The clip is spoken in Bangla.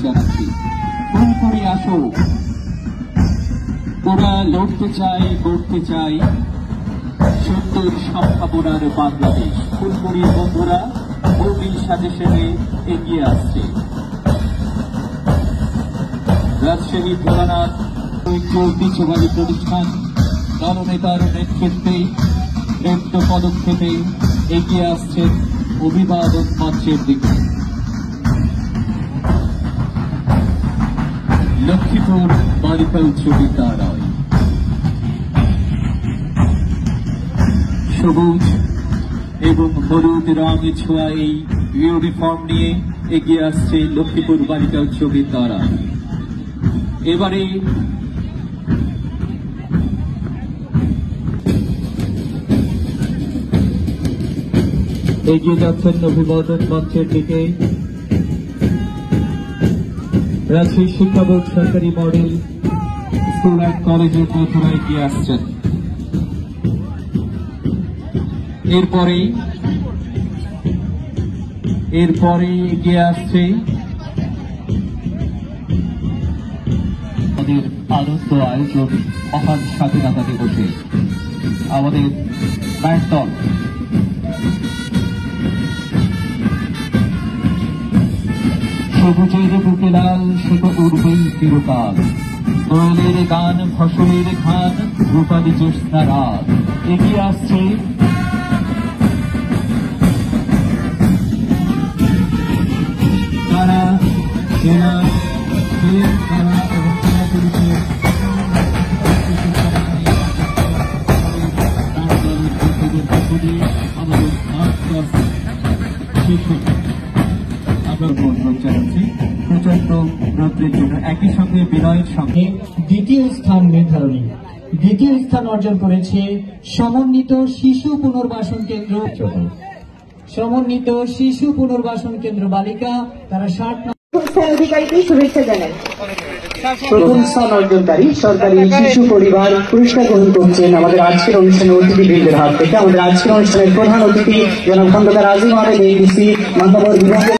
জানাচ্ছি। ফুলপুরি আসো, ওরা লড়তে চাই, গড়তে চাই সুন্দর সম্ভাবনার বাংলাদেশ। ফুলপুরির বন্ধুরা ভূমি সাজেশনে এগিয়ে আসছে। রাজশাহী ভোলানাথ ঐতিহ্যবাহী প্রতিষ্ঠান দলনেতার নেতৃত্বে দ্রুত পদক্ষেপে এগিয়ে আসছেন অভিবাদন মঞ্চের দিকে। লক্ষ্মীপুর বালিকা উচ্চ বিদ্যালয় সবুজ এবং হলুদ রঙে ছোঁয়া এই ইউনিফর্ম নিয়ে এগিয়ে আসছে লক্ষ্মীপুর বালিকা উচ্চ বিদ্যালয়। এবারে এগিয়ে যাচ্ছেন অভিবাদন মঞ্চের দিকে রাজশাহী শিক্ষা বোর্ড সরকারি মডেল স্কুল অ্যান্ড কলেজের বন্ধুরা এগিয়ে আসছেন। এরপরে এগিয়ে আসছে আমাদের আনন্দ আয়োজন মহান স্বাধীনতা দিবসে আমাদের ব্যান্ড দল। সবুজের বুকে লাল সে তো উড়বেই চিরকাল, দোয়েলের গান ফসলের ঘান রূপালী জ্যোৎস্না রাত। এগিয়ে আসছে তারা জেলা তারা এবং জেলা পুলিশের আমাদের শিক্ষক অনুরোধ জানাচ্ছি প্রচন্ড রোদ্রের জন্য একই সঙ্গে বিনয়ের সঙ্গে দ্বিতীয় স্থান নির্ধারণী। দ্বিতীয় স্থান অর্জন করেছে সমন্বিত শিশু পুনর্বাসন কেন্দ্র। সমন্বিত শিশু পুনর্বাসন কেন্দ্র বালিকা, তারা 60 অধিকারীকে শুভেচ্ছা জানাই। প্রথম স্থান অর্জনকারী সরকারি শিশু পরিবার পুরস্কার গ্রহণ করছেন আমাদের আজকের অনুষ্ঠানের অতিথিবৃন্দের হাত থেকে। আমাদের আজকের অনুষ্ঠানের প্রধান অতিথি জনাব খন্দকার আজিম আহমেদ, এডিসি মান্দাবর বিভাগের